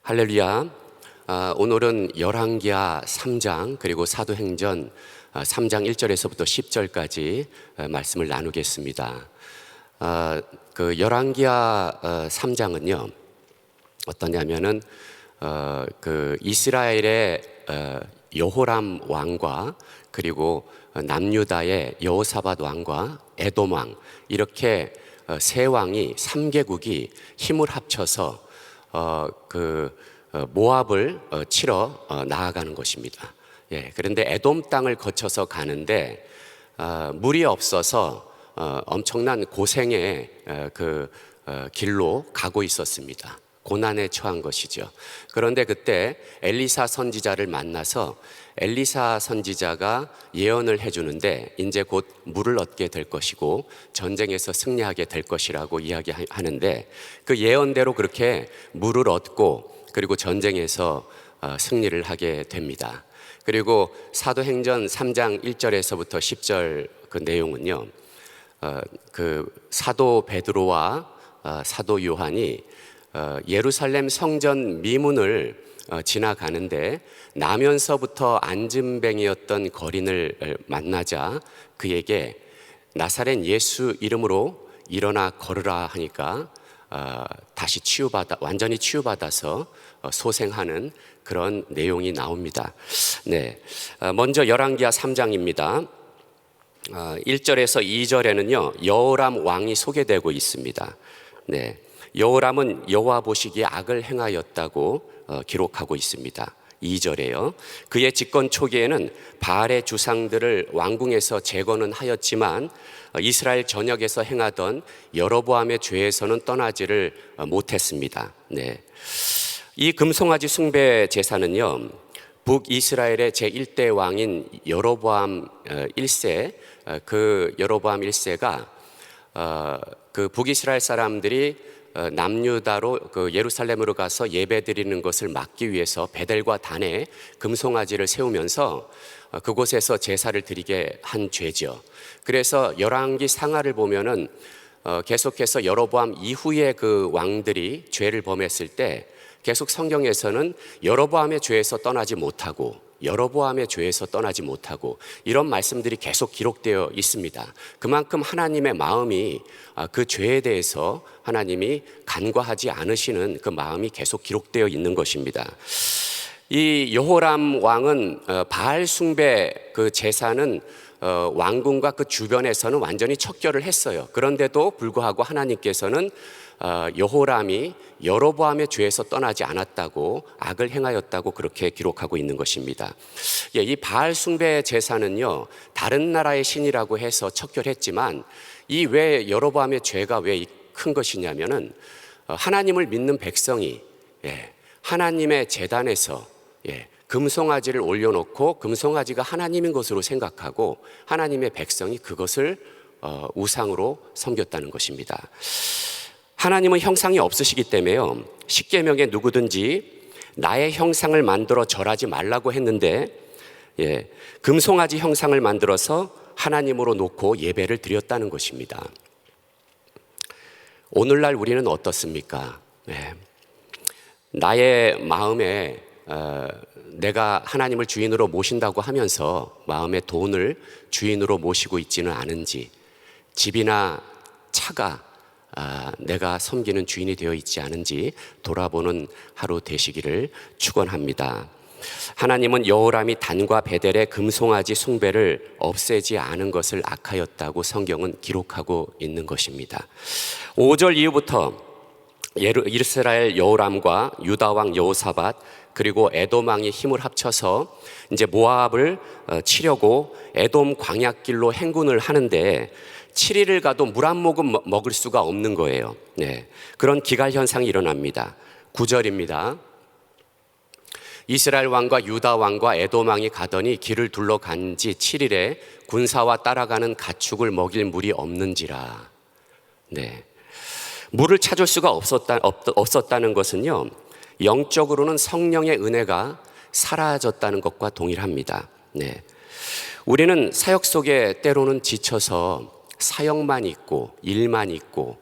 할렐루야. 오늘은 열왕기하 3장 그리고 사도행전 3장 1절에서부터 10절까지 말씀을 나누겠습니다. 그 열왕기하 3장은요 어떠냐면은 그 이스라엘의 여호람 왕과 그리고 남유다의 여호사밧 왕과 에돔 왕, 이렇게 세 왕이 3개국이 힘을 합쳐서 모압을 치러 나아가는 것입니다. 그런데 에돔 땅을 거쳐서 가는데 물이 없어서 엄청난 고생의 길로 가고 있었습니다. 고난에 처한 것이죠. 그런데 그때 엘리사 선지자를 만나서 엘리사 선지자가 예언을 해주는데 이제 곧 물을 얻게 될 것이고 전쟁에서 승리하게 될 것이라고 이야기하는데 그 예언대로 그렇게 물을 얻고 그리고 전쟁에서 승리를 하게 됩니다. 그리고 사도행전 3장 1절에서부터 10절 그 내용은요, 그 사도 베드로와 사도 요한이 예루살렘 성전 미문을 지나가는데 나면서부터 안진뱅이였던 거린을 만나자 그에게 나사렛 예수 이름으로 일어나 걸으라 하니까 다시 완전히 치유받아서 소생하는 그런 내용이 나옵니다. 먼저 열왕기하 3장입니다. 1절에서 2절에는요 여호람 왕이 소개되고 있습니다. 여호람은 여호와 보시기에 악을 행하였다고 기록하고 있습니다. 2절에요. 그의 집권 초기에는 바알의 주상들을 왕궁에서 제거는 하였지만 이스라엘 전역에서 행하던 여로보암의 죄에서는 떠나지를 못했습니다. 이 금송아지 숭배 제사는요 북이스라엘의 제1대 왕인 여로보암 1세, 그 여로보암 1세가 그 북이스라엘 사람들이 남유다로 그 예루살렘으로 가서 예배드리는 것을 막기 위해서 베델과 단에 금송아지를 세우면서 그곳에서 제사를 드리게 한 죄죠. 그래서 열왕기 상하를 보면은 계속해서 여로보암 이후에 그 왕들이 죄를 범했을 때 계속 성경에서는 여로보암의 죄에서 떠나지 못하고 이런 말씀들이 계속 기록되어 있습니다. 그만큼 하나님의 마음이 그 죄에 대해서 하나님이 간과하지 않으시는 그 마음이 계속 기록되어 있는 것입니다. 이 여호람 왕은 바알 숭배 그 제사는 왕궁과 그 주변에서는 완전히 척결을 했어요. 그런데도 불구하고 하나님께서는 여호람이 여로보암의 죄에서 떠나지 않았다고, 악을 행하였다고 그렇게 기록하고 있는 것입니다. 이 바알 숭배 제사는요 다른 나라의 신이라고 해서 척결했지만 이 왜 여로보암의 죄가 왜 큰 것이냐면은 하나님을 믿는 백성이 하나님의 제단에서 금송아지를 올려놓고 금송아지가 하나님인 것으로 생각하고 하나님의 백성이 그것을 우상으로 섬겼다는 것입니다. 하나님은 형상이 없으시기 때문에요 십계명에 누구든지 나의 형상을 만들어 절하지 말라고 했는데 금송아지 형상을 만들어서 하나님으로 놓고 예배를 드렸다는 것입니다. 오늘날 우리는 어떻습니까? 나의 마음에 내가 하나님을 주인으로 모신다고 하면서 마음의 돈을 주인으로 모시고 있지는 않은지, 집이나 차가 내가 섬기는 주인이 되어 있지 않은지 돌아보는 하루 되시기를 축원합니다. 하나님은 여호람이 단과 베델의 금송아지 숭배를 없애지 않은 것을 악하였다고 성경은 기록하고 있는 것입니다. 5절 이후부터 이스라엘 여호람과 유다 왕 여호사밧 그리고 에돔 왕이 힘을 합쳐서 이제 모압을 치려고 에돔 광야길로 행군을 하는데 7일을 가도 물 한 모금 먹을 수가 없는 거예요. 그런 기갈 현상이 일어납니다. 9절입니다. 이스라엘 왕과 유다 왕과 에돔 왕이 가더니 길을 둘러간 지 7일에 군사와 따라가는 가축을 먹일 물이 없는지라. 물을 찾을 수가 없었다는 것은요 영적으로는 성령의 은혜가 사라졌다는 것과 동일합니다. 우리는 사역 속에 때로는 지쳐서 사역만 있고 일만 있고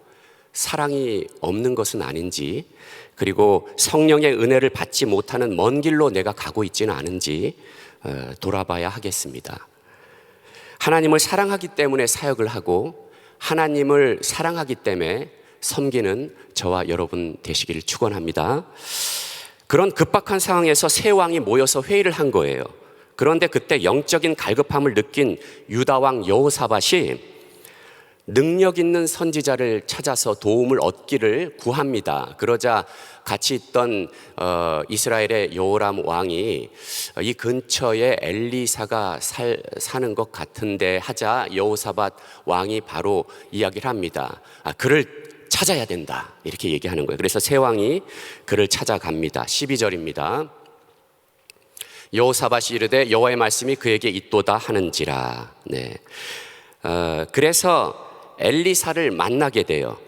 사랑이 없는 것은 아닌지, 그리고 성령의 은혜를 받지 못하는 먼 길로 내가 가고 있지는 않은지 돌아봐야 하겠습니다. 하나님을 사랑하기 때문에 사역을 하고 하나님을 사랑하기 때문에 섬기는 저와 여러분 되시기를 축원합니다. 그런 급박한 상황에서 세 왕이 모여서 회의를 한 거예요. 그런데 그때 영적인 갈급함을 느낀 유다 왕 여호사밧이 능력 있는 선지자를 찾아서 도움을 얻기를 구합니다. 그러자 같이 있던 이스라엘의 여호람 왕이 이 근처에 엘리사가 사는 것 같은데 하자 여호사밧 왕이 바로 이야기를 합니다. 그를 찾아야 된다, 이렇게 얘기하는 거예요. 그래서 세 왕이 그를 찾아갑니다. 12절입니다. 여호사밧이 이르되 여호와의 말씀이 그에게 있도다 하는지라. 그래서 엘리사를 만나게 돼요.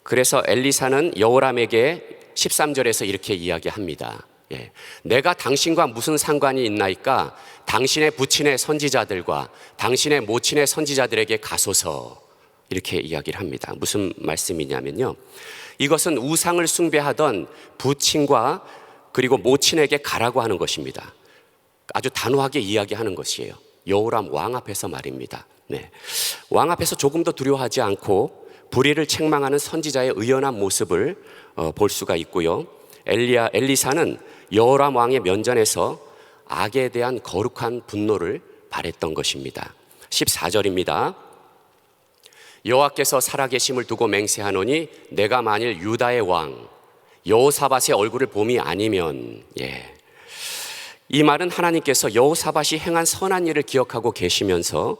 그래서 엘리사는 여호람에게 13절에서 이렇게 이야기합니다. 내가 당신과 무슨 상관이 있나이까? 당신의 부친의 선지자들과 당신의 모친의 선지자들에게 가소서, 이렇게 이야기를 합니다. 무슨 말씀이냐면요, 이것은 우상을 숭배하던 부친과 그리고 모친에게 가라고 하는 것입니다. 아주 단호하게 이야기하는 것이에요. 여호람 왕 앞에서 말입니다. 왕 앞에서 조금 더 두려워하지 않고 불의를 책망하는 선지자의 의연한 모습을 볼 수가 있고요. 엘리사는 여호람 왕의 면전에서 악에 대한 거룩한 분노를 발했던 것입니다. 14절입니다. 여호와께서 살아계심을 두고 맹세하노니 내가 만일 유다의 왕 여호사밧의 얼굴을 봄이 아니면, 이 말은 하나님께서 여호사밧이 행한 선한 일을 기억하고 계시면서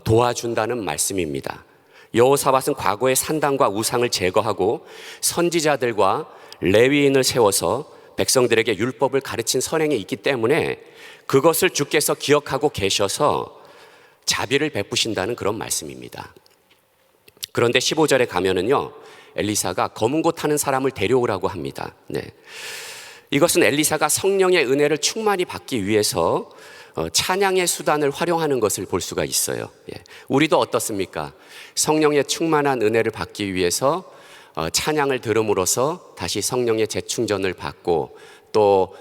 도와준다는 말씀입니다. 여호사밧은 과거의 산당과 우상을 제거하고 선지자들과 레위인을 세워서 백성들에게 율법을 가르친 선행이 있기 때문에 그것을 주께서 기억하고 계셔서 자비를 베푸신다는 그런 말씀입니다. 그런데 15절에 가면은요, 엘리사가 검은 곳 타는 사람을 데려오라고 합니다. 이것은 엘리사가 성령의 은혜를 충만히 받기 위해서 찬양의 수단을 활용하는 것을 볼 수가 있어요. 우리도 어떻습니까? 성령의 충만한 은혜를 받기 위해서 찬양을 들음으로써 다시 성령의 재충전을 받고 또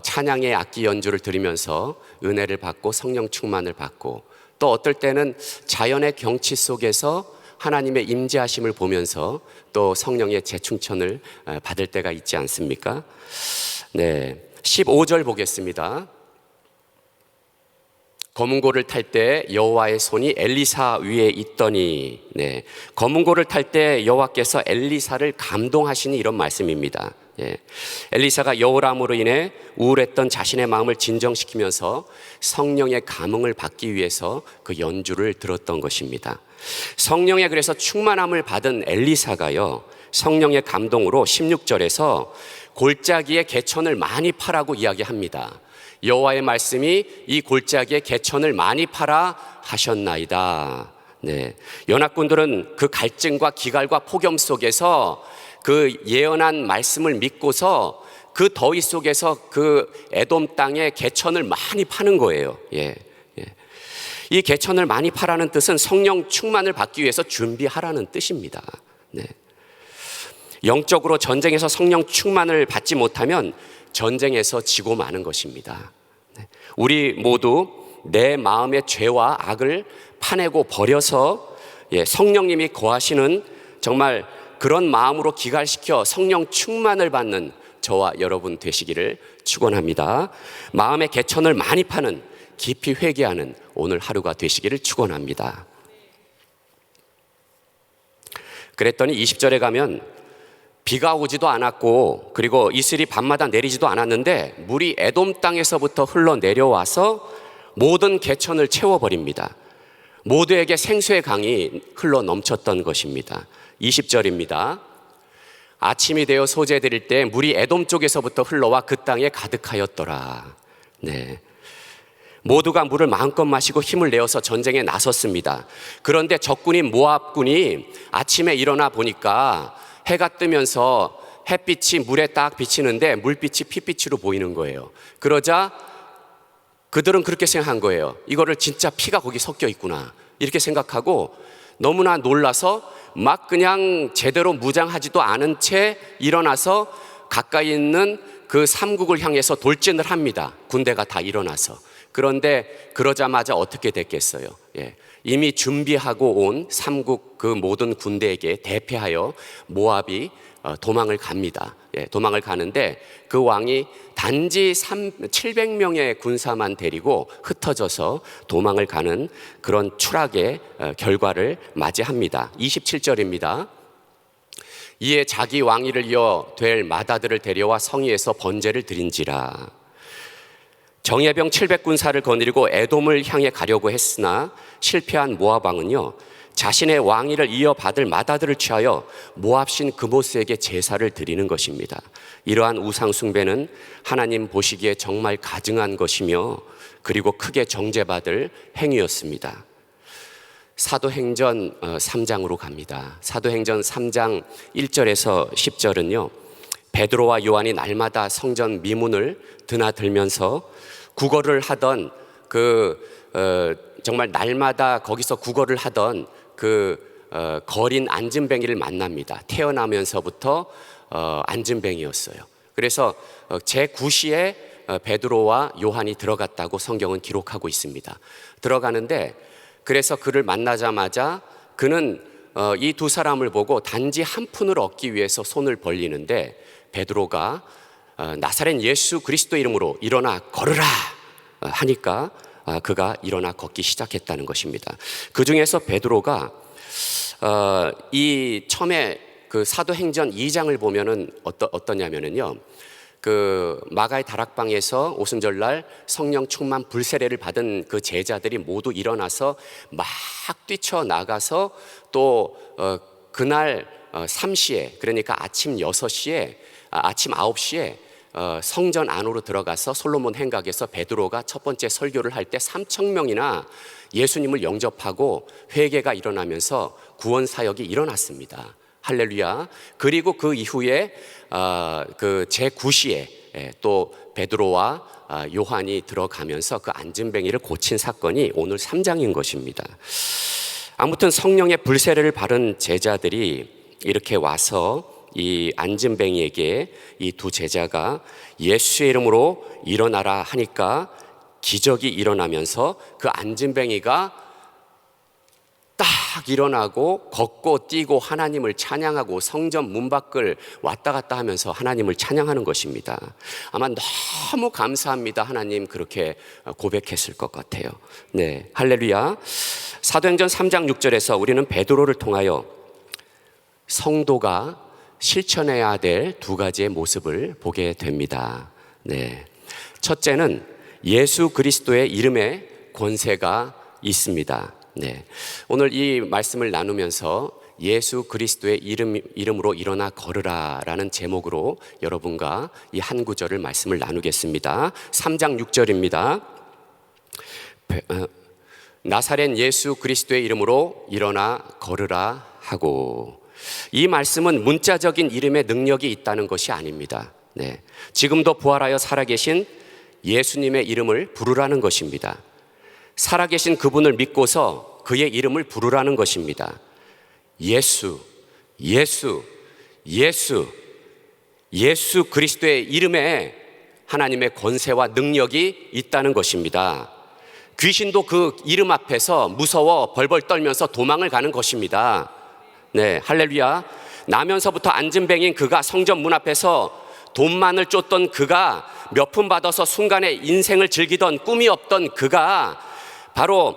찬양의 악기 연주를 들으면서 은혜를 받고 성령 충만을 받고 또 어떨 때는 자연의 경치 속에서 하나님의 임재하심을 보면서 또 성령의 재충천을 받을 때가 있지 않습니까? 15절 보겠습니다. 검은 고를 탈 때 여호와의 손이 엘리사 위에 있더니, 검은 고를 탈 때 여호와께서 엘리사를 감동하시니, 이런 말씀입니다. 엘리사가 여호람으로 인해 우울했던 자신의 마음을 진정시키면서 성령의 감흥을 받기 위해서 그 연주를 들었던 것입니다. 성령의 그래서 충만함을 받은 엘리사가요, 성령의 감동으로 16절에서 골짜기에 개천을 많이 파라고 이야기합니다. 여호와의 말씀이 이 골짜기에 개천을 많이 파라 하셨나이다. 연합군들은 그 갈증과 기갈과 폭염 속에서 그 예언한 말씀을 믿고서 그 더위 속에서 그 에돔 땅에 개천을 많이 파는 거예요. 이 개천을 많이 파라는 뜻은 성령 충만을 받기 위해서 준비하라는 뜻입니다. 영적으로 전쟁에서 성령 충만을 받지 못하면 전쟁에서 지고 마는 것입니다. 우리 모두 내 마음의 죄와 악을 파내고 버려서 성령님이 거하시는 정말 그런 마음으로 기갈시켜 성령 충만을 받는 저와 여러분 되시기를 축원합니다. 마음의 개천을 많이 파는, 깊이 회개하는 오늘 하루가 되시기를 축원합니다. 그랬더니 20절에 가면 비가 오지도 않았고 그리고 이슬이 밤마다 내리지도 않았는데 물이 에돔 땅에서부터 흘러내려와서 모든 개천을 채워버립니다. 모두에게 생수의 강이 흘러 넘쳤던 것입니다. 20절입니다. 아침이 되어 소재 드릴 때 물이 에돔 쪽에서부터 흘러와 그 땅에 가득하였더라. 모두가 물을 마음껏 마시고 힘을 내어서 전쟁에 나섰습니다. 그런데 적군인 모압군이 아침에 일어나 보니까 해가 뜨면서 햇빛이 물에 딱 비치는데 물빛이 핏빛으로 보이는 거예요. 그러자 그들은 그렇게 생각한 거예요. 이거를 진짜 피가 거기 섞여 있구나, 이렇게 생각하고 너무나 놀라서 막 그냥 제대로 무장하지도 않은 채 일어나서 가까이 있는 그 삼국을 향해서 돌진을 합니다. 군대가 다 일어나서. 그런데 그러자마자 어떻게 됐겠어요? 이미 준비하고 온 삼국 그 모든 군대에게 대패하여 모압이 도망을 갑니다. 도망을 가는데 그 왕이 단지 700명의 군사만 데리고 흩어져서 도망을 가는 그런 추락의 결과를 맞이합니다. 27절입니다. 이에 자기 왕위를 이어 될 맏아들을 데려와 성위에서 번제를 드린지라. 정예병 700군사를 거느리고 에돔을 향해 가려고 했으나 실패한 모압 왕은요, 자신의 왕위를 이어받을 맏아들을 취하여 모압신 그모스에게 제사를 드리는 것입니다. 이러한 우상 숭배는 하나님 보시기에 정말 가증한 것이며 그리고 크게 정죄받을 행위였습니다. 사도행전 3장으로 갑니다. 사도행전 3장 1절에서 10절은요, 베드로와 요한이 날마다 성전 미문을 드나들면서 구걸을 하던 정말 날마다 거기서 구걸을 하던 거린 안진뱅이를 만납니다. 태어나면서부터 안진뱅이였어요. 그래서 제9시에 베드로와 요한이 들어갔다고 성경은 기록하고 있습니다. 들어가는데 그래서 그를 만나자마자 그는 이 두 사람을 보고 단지 한 푼을 얻기 위해서 손을 벌리는데 베드로가 나사렛 예수 그리스도 이름으로 일어나 걸으라 하니까 그가 일어나 걷기 시작했다는 것입니다. 그 중에서 베드로가 이 처음에 그 사도행전 2장을 보면은 어떠냐면은요, 그 마가의 다락방에서 오순절날 성령 충만 불세례를 받은 그 제자들이 모두 일어나서 막 뛰쳐나가서 또 그날 3시에, 그러니까 아침 6시에 아침 9시에 성전 안으로 들어가서 솔로몬 행각에서 베드로가 첫 번째 설교를 할 때 3,000명이나 예수님을 영접하고 회개가 일어나면서 구원 사역이 일어났습니다. 할렐루야. 그리고 그 이후에 그 제9시에 또 베드로와 요한이 들어가면서 그 안진뱅이를 고친 사건이 오늘 3장인 것입니다. 아무튼 성령의 불세례를 받은 제자들이 이렇게 와서 이 안진뱅이에게 이 두 제자가 예수의 이름으로 일어나라 하니까 기적이 일어나면서 그 안진뱅이가 딱 일어나고 걷고 뛰고 하나님을 찬양하고 성전 문 밖을 왔다 갔다 하면서 하나님을 찬양하는 것입니다. 아마 너무 감사합니다 하나님, 그렇게 고백했을 것 같아요. 네, 할렐루야. 사도행전 3장 6절에서 우리는 베드로를 통하여 성도가 실천해야 될 두 가지의 모습을 보게 됩니다. 네, 첫째는 예수 그리스도의 이름에 권세가 있습니다. 네, 오늘 이 말씀을 나누면서 예수 그리스도의 이름으로 일어나 걸으라 라는 제목으로 여러분과 이 한 구절을 말씀을 나누겠습니다. 3장 6절입니다. 나사렛 예수 그리스도의 이름으로 일어나 걸으라 하고, 이 말씀은 문자적인 이름의 능력이 있다는 것이 아닙니다. 네, 지금도 부활하여 살아계신 예수님의 이름을 부르라는 것입니다. 살아계신 그분을 믿고서 그의 이름을 부르라는 것입니다. 예수, 예수, 예수, 예수 그리스도의 이름에 하나님의 권세와 능력이 있다는 것입니다. 귀신도 그 이름 앞에서 무서워 벌벌 떨면서 도망을 가는 것입니다. 네, 할렐루야. 나면서부터 안진뱅인 그가 성전 문 앞에서 돈만을 쫓던 그가 몇 푼 받아서 순간에 인생을 즐기던 꿈이 없던 그가 바로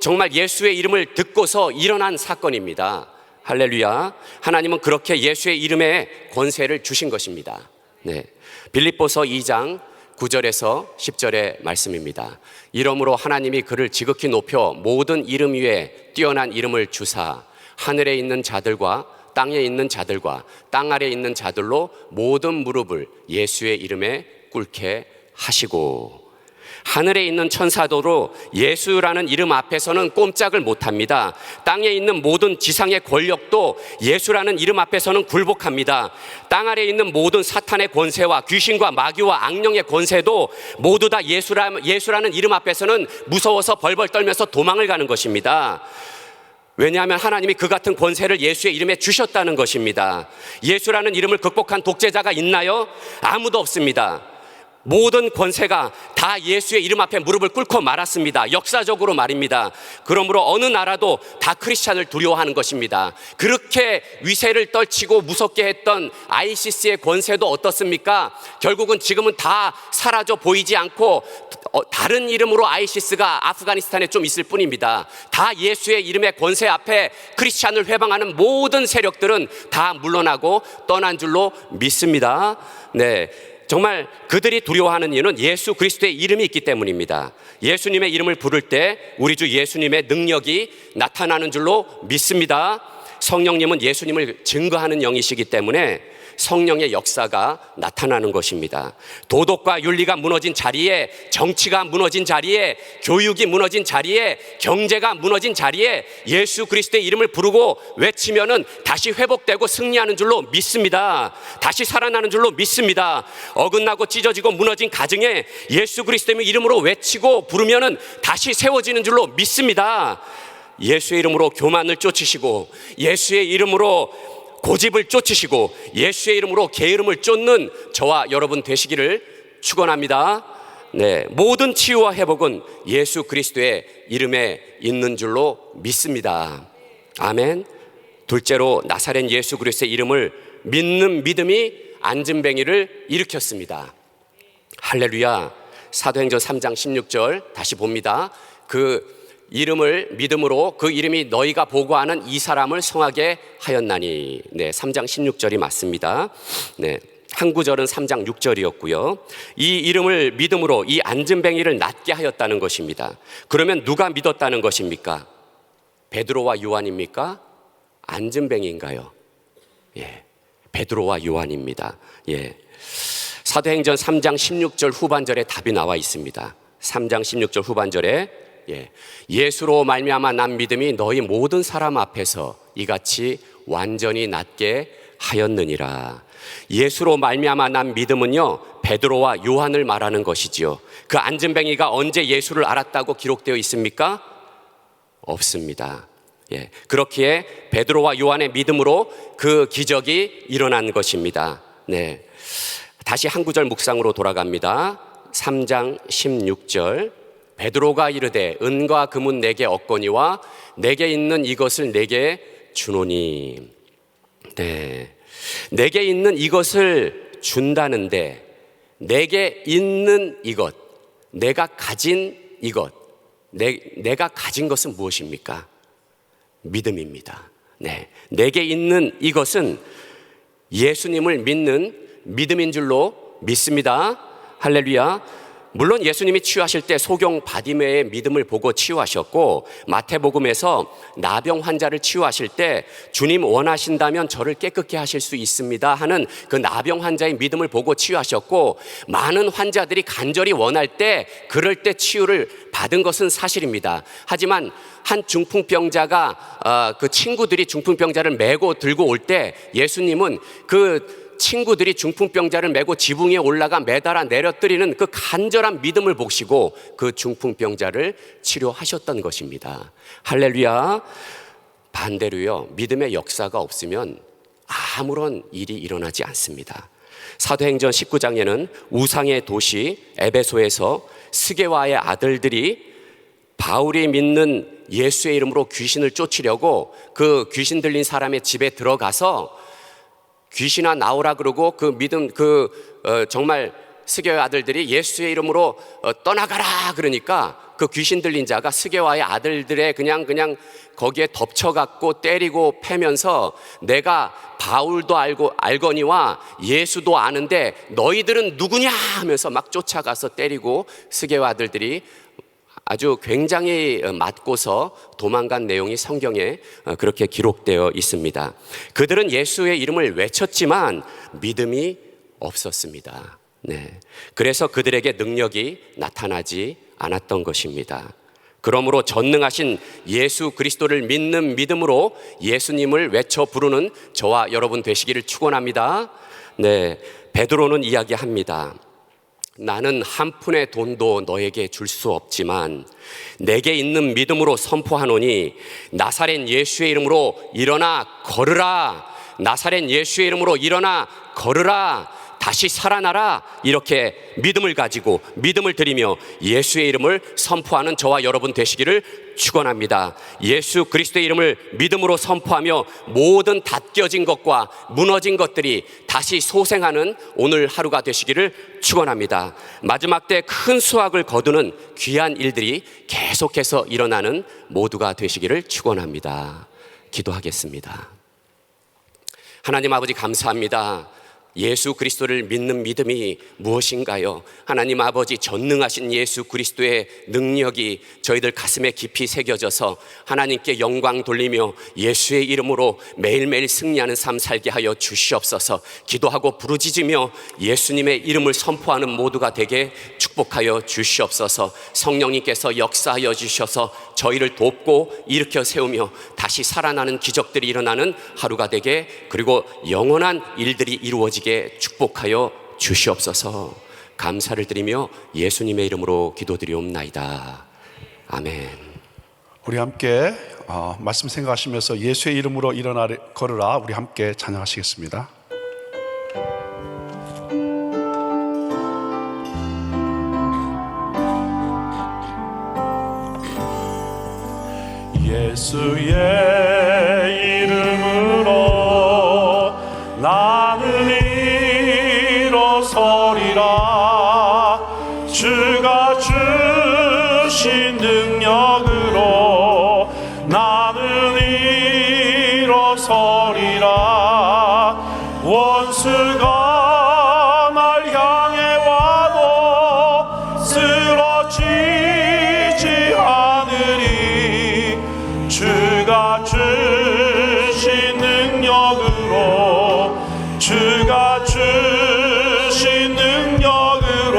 정말 예수의 이름을 듣고서 일어난 사건입니다. 할렐루야. 하나님은 그렇게 예수의 이름에 권세를 주신 것입니다. 네, 빌립보서 2장 9절에서 10절의 말씀입니다. 이러므로 하나님이 그를 지극히 높여 모든 이름 위에 뛰어난 이름을 주사 하늘에 있는 자들과 땅에 있는 자들과 땅 아래에 있는 자들로 모든 무릎을 예수의 이름에 꿇게 하시고, 하늘에 있는 천사도로 예수라는 이름 앞에서는 꼼짝을 못합니다. 땅에 있는 모든 지상의 권력도 예수라는 이름 앞에서는 굴복합니다. 땅 아래에 있는 모든 사탄의 권세와 귀신과 마귀와 악령의 권세도 모두 다 예수라는 이름 앞에서는 무서워서 벌벌 떨면서 도망을 가는 것입니다. 왜냐하면 하나님이 그 같은 권세를 예수의 이름에 주셨다는 것입니다. 예수라는 이름을 극복한 독재자가 있나요? 아무도 없습니다. 모든 권세가 다 예수의 이름 앞에 무릎을 꿇고 말았습니다. 역사적으로 말입니다. 그러므로 어느 나라도 다 크리스찬을 두려워하는 것입니다. 그렇게 위세를 떨치고 무섭게 했던 ISIS의 권세도 어떻습니까? 결국은 지금은 다 사라져 보이지 않고 다른 이름으로 ISIS가 아프가니스탄에 좀 있을 뿐입니다. 다 예수의 이름의 권세 앞에 크리스찬을 회방하는 모든 세력들은 다 물러나고 떠난 줄로 믿습니다. 네. 정말 그들이 두려워하는 이유는 예수 그리스도의 이름이 있기 때문입니다. 예수님의 이름을 부를 때 우리 주 예수님의 능력이 나타나는 줄로 믿습니다. 성령님은 예수님을 증거하는 영이시기 때문에 성령의 역사가 나타나는 것입니다. 도덕과 윤리가 무너진 자리에, 정치가 무너진 자리에, 교육이 무너진 자리에, 경제가 무너진 자리에 예수 그리스도의 이름을 부르고 외치면은 다시 회복되고 승리하는 줄로 믿습니다. 다시 살아나는 줄로 믿습니다. 어긋나고 찢어지고 무너진 가정에 예수 그리스도의 이름으로 외치고 부르면은 다시 세워지는 줄로 믿습니다. 예수의 이름으로 교만을 쫓으시고, 예수의 이름으로 고집을 쫓으시고, 예수의 이름으로 게으름을 쫓는 저와 여러분 되시기를 축원합니다. 네, 모든 치유와 회복은 예수 그리스도의 이름에 있는 줄로 믿습니다. 아멘. 둘째로 나사렛 예수 그리스도의 이름을 믿는 믿음이 안진뱅이를 일으켰습니다. 할렐루야. 사도행전 3장 16절 다시 봅니다. 그 이름을 믿음으로 그 이름이 너희가 보고하는 이 사람을 성하게 하였나니. 네, 3장 16절이 맞습니다. 네, 한 구절은 3장 6절이었고요. 이 이름을 믿음으로 이 안진뱅이를 낫게 하였다는 것입니다. 그러면 누가 믿었다는 것입니까? 베드로와 요한입니까? 안진뱅이인가요? 예, 베드로와 요한입니다. 예, 사도행전 3장 16절 후반절에 답이 나와 있습니다. 3장 16절 후반절에 예수로 말미암아 난 믿음이 너희 모든 사람 앞에서 이같이 완전히 낫게 하였느니라. 예수로 말미암아 난 믿음은요, 베드로와 요한을 말하는 것이지요. 그 안진뱅이가 언제 예수를 알았다고 기록되어 있습니까? 없습니다. 예, 그렇기에 베드로와 요한의 믿음으로 그 기적이 일어난 것입니다. 네, 다시 한 구절 묵상으로 돌아갑니다. 3장 16절. 베드로가 이르되 은과 금은 내게 없거니와 내게 있는 이것을 내게 주노니. 네, 내게 있는 이것을 준다는데, 내게 있는 이것, 내가 가진 이것, 내가 가진 것은 무엇입니까? 믿음입니다. 네, 내게 있는 이것은 예수님을 믿는 믿음인 줄로 믿습니다. 할렐루야. 물론 예수님이 치유하실 때 소경 바디메의 믿음을 보고 치유하셨고, 마태복음에서 나병 환자를 치유하실 때 주님 원하신다면 저를 깨끗게 하실 수 있습니다 하는 그 나병 환자의 믿음을 보고 치유하셨고, 많은 환자들이 간절히 원할 때 그럴 때 치유를 받은 것은 사실입니다. 하지만 한 중풍병자가 그 친구들이 중풍병자를 메고 들고 올 때 예수님은 그 친구들이 중풍병자를 메고 지붕 위에 올라가 매달아 내려뜨리는 그 간절한 믿음을 보시고 그 중풍병자를 치료하셨던 것입니다. 할렐루야. 반대로요, 믿음의 역사가 없으면 아무런 일이 일어나지 않습니다. 사도행전 19장에는 우상의 도시 에베소에서 스게와의 아들들이 바울이 믿는 예수의 이름으로 귀신을 쫓으려고 그 귀신 들린 사람의 집에 들어가서 귀신아 나오라 그러고, 그 믿음 정말 스게와의 아들들이 예수의 이름으로 떠나가라 그러니까 그 귀신 들린 자가 스게와의 아들들의 그냥 거기에 덮쳐갖고 때리고 패면서 내가 바울도 알거니와 예수도 아는데 너희들은 누구냐 하면서 막 쫓아가서 때리고, 스게와 아들들이 아주 굉장히 맞고서 도망간 내용이 성경에 그렇게 기록되어 있습니다. 그들은 예수의 이름을 외쳤지만 믿음이 없었습니다. 네, 그래서 그들에게 능력이 나타나지 않았던 것입니다. 그러므로 전능하신 예수 그리스도를 믿는 믿음으로 예수님을 외쳐 부르는 저와 여러분 되시기를 축원합니다. 네, 베드로는 이야기합니다. 나는 한 푼의 돈도 너에게 줄 수 없지만 내게 있는 믿음으로 선포하노니 나사렛 예수의 이름으로 일어나 걸으라. 나사렛 예수의 이름으로 일어나 걸으라. 다시 살아나라. 이렇게 믿음을 가지고 믿음을 드리며 예수의 이름을 선포하는 저와 여러분 되시기를 축원합니다. 예수 그리스도의 이름을 믿음으로 선포하며 모든 닫혀진 것과 무너진 것들이 다시 소생하는 오늘 하루가 되시기를 축원합니다. 마지막 때 큰 수확을 거두는 귀한 일들이 계속해서 일어나는 모두가 되시기를 축원합니다. 기도하겠습니다. 하나님 아버지 감사합니다. 예수 그리스도를 믿는 믿음이 무엇인가요? 하나님 아버지 전능하신 예수 그리스도의 능력이 저희들 가슴에 깊이 새겨져서 하나님께 영광 돌리며 예수의 이름으로 매일매일 승리하는 삶 살게 하여 주시옵소서. 기도하고 부르짖으며 예수님의 이름을 선포하는 모두가 되게 축복하여 주시옵소서. 성령님께서 역사하여 주셔서 저희를 돕고 일으켜 세우며 다시 살아나는 기적들이 일어나는 하루가 되게, 그리고 영원한 일들이 이루어지게 축복하여 주시옵소서. 감사를 드리며 예수님의 이름으로 기도드리옵나이다. 아멘. 우리 함께 말씀 생각하시면서 예수의 이름으로 일어나 걸으라, 우리 함께 찬양하시겠습니다. 예수의 이름으로 나는 일어서리라. 주가 주신 능력으로 나는 일어서리라. 원수가 날 향해 와도 쓰러지지 않으리. 주가 주신 능력으로, 주가 주신 능력으로,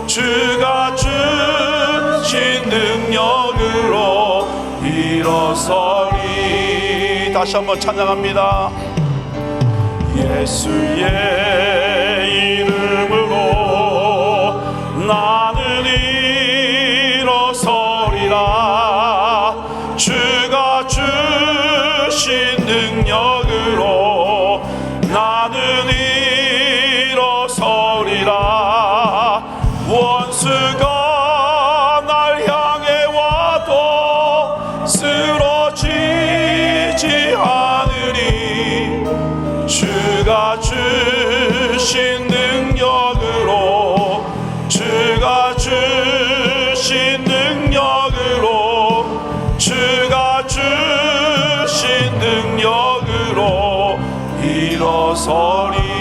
주가 주신 능력으로 일어서리. 다시 한번 찬양합니다. 예수의 이름으로 나는 일어서리라. 주가 주신 능력으로 나는 일어서리라. 원수가 날 향해 와도 쓰러지지 않으리. 주가 주신 능력으로, 주가 주신 능력으로, 주가 주신 능력으로 일어서리.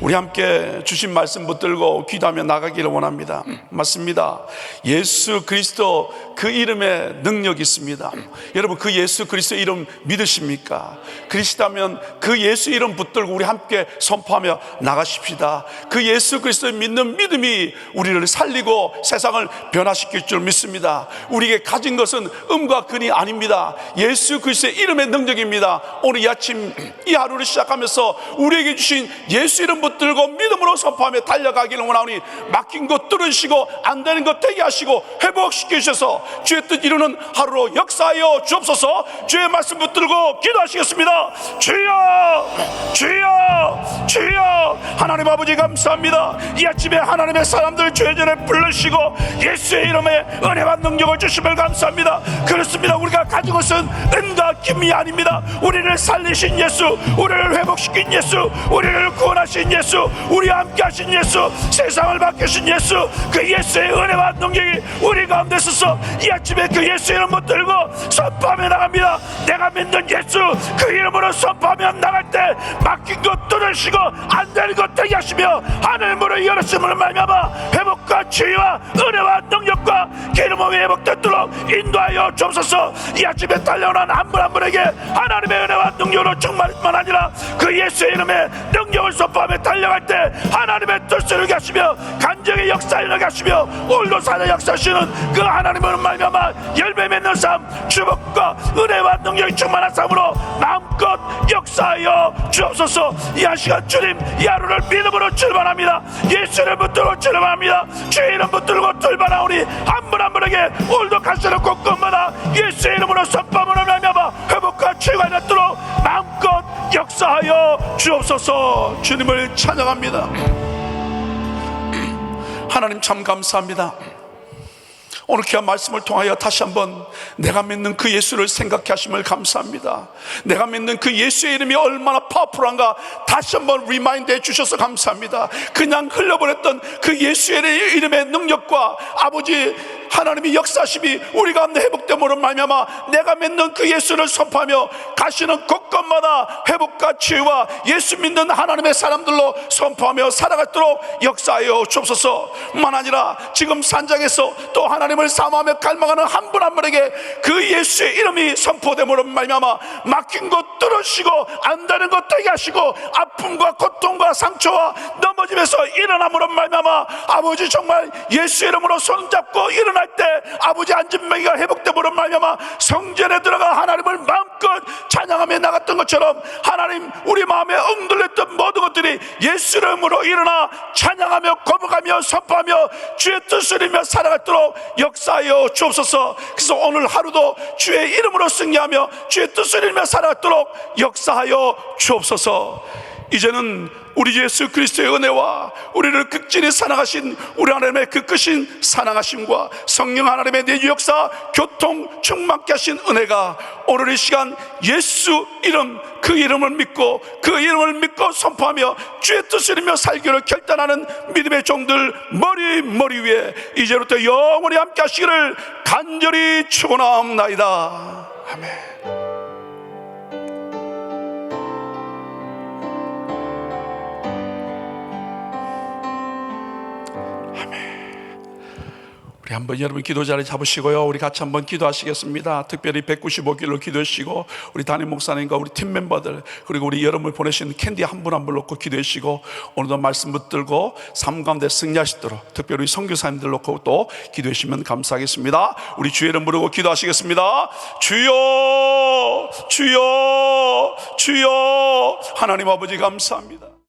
우리 함께 주신 말씀 붙들고 기도하며 나가기를 원합니다. 맞습니다. 예수 그리스도 그 이름에 능력이 있습니다. 여러분, 그 예수 그리스도 이름 믿으십니까? 그러시다면 그 예수 이름 붙들고 우리 함께 선포하며 나가십시다. 그 예수 그리스도를 믿는 믿음이 우리를 살리고 세상을 변화시킬 줄 믿습니다. 우리에게 가진 것은 음과 근이 아닙니다. 예수 그리스도의 이름의 능력입니다. 오늘 이 아침 이 하루를 시작하면서 우리에게 주신 예수 이름 붙들고 믿음으로 선포하며 달려가기를 원하오니, 막힌 것 뚫으시고 안 되는 것 되게 하시고 회복시키셔서 주의 뜻 이루는 하루로 역사하여 주옵소서. 주의 말씀 붙들고 기도하시겠습니다. 주여, 주여, 주여. 하나님 아버지 감사합니다. 이 아침에 하나님의 사람들 주의 전에 부르시고 예수의 이름에 은혜와 능력을 주심을 감사합니다. 그렇습니다. 우리가 가진 것은 은과 김이 아닙니다. 우리를 살리신 예수, 우리를 회복시킨 예수, 우리를 구원하신 예수, 우리와 함께 하신 예수, 세상을 바꾸신 예수, 그 예수의 은혜와 능력이 우리 가운데 있어서 이 아침에 그 예수 이름 붙들고 선포하며 나갑니다. 내가 믿는 예수 그 이름으로 선포하며 나갈 때 막힌 것 뚫으시고 안 되는 것 되게 하시며 하늘 문을 열었음을 말미암아 회복과 치유와 은혜와 능력과 기름이 회복되도록 인도하여 주옵소서. 이 아침에 달려오는 한 분 한 분에게 하나님의 은혜와 능력으로 충만뿐만 아니라 그 예수의 이름에 능력을 선포하며 달려갈 때 하나님의 뜻을 이루게 하시며 간증의 역사를 이루게 하시며 오늘도 사는 역사하시는 그 하나님의 말미암아 열매 맺는 삶, 축복과 은혜와 능력이 충만한 삶으로 마음껏 역사하여 주옵소서. 이 한 시간 주님 이 하루를 믿음으로 출발합니다. 예수를 붙들고 출발합니다. 주의 이름 붙들고 출발하오니 한 분 한 분에게 오늘도 가시는 곳곳마다 예수의 이름으로 선포함으로 말미암아 회복과 치유가 있도록 마음껏 역사하여 주옵소서. 주님을 찬양합니다. 하나님 참 감사합니다. 오늘 귀한 말씀을 통하여 다시 한번 내가 믿는 그 예수를 생각해 하심을 감사합니다. 내가 믿는 그 예수의 이름이 얼마나 파워풀한가 다시 한번 리마인드 해 주셔서 감사합니다. 그냥 흘려보냈던 그 예수의 이름의 능력과 아버지 하나님의 역사심이 우리 가운데 회복됨으로 말미암아 내가 믿는 그 예수를 선포하며 가시는 곳곳마다 회복과 치유와 예수 믿는 하나님의 사람들로 선포하며 살아가도록 역사하여 주옵소서. 뿐만 아니라 지금 산장에서 또 하나님을 사모하며 갈망하는 한 분 한 분에게 그 예수의 이름이 선포됨으로 말미암아 막힌 것 뚫으시고 안다는 것 되게 하시고 아픔과 고통과 상처와 넘어짐에서 일어남으로 말미암아 아버지 정말 예수 이름으로 손잡고 일어날 때 아버지 안진뱅이가 회복됨으로 말미암아 성전에 들어가 하나님을 마음껏 찬양하며 나갔던 것처럼 하나님 우리 마음에 엉들렸던 모든 것들이 예수 이름으로 일어나 찬양하며 거듭하며 선포하며 주의 뜻을 이루며 살아가도록 역사하여 주옵소서. 그래서 오늘 하루도 주의 이름으로 승리하며 주의 뜻을 이루며 살아가도록 역사하여 주옵소서. 이제는 우리 예수 그리스도의 은혜와 우리를 극진히 사랑하신 우리 하나님의 그 크신 사랑하심과 성령 하나님의 내주 역사 교통 충만케 하신 은혜가 오늘 이 시간 예수 이름 그 이름을 믿고 그 이름을 믿고 선포하며 주의 뜻을 이루며 살기를 결단하는 믿음의 종들 머리 위에 이제부터 영원히 함께 하시기를 간절히 축원하옵나이다. 아멘. 우리 한번 여러분 기도 자리 잡으시고요. 우리 같이 한번 기도하시겠습니다. 특별히 195길로 기도하시고 우리 담임 목사님과 우리 팀 멤버들 그리고 우리 여러분을 보내신 캔디 한 분 한 분 놓고 기도하시고 오늘도 말씀 붙들고 삶 가운데 승리하시도록 특별히 선교사님들 놓고 또 기도하시면 감사하겠습니다. 우리 주의 이름 부르고 기도하시겠습니다. 주여 주여 주여. 하나님 아버지 감사합니다.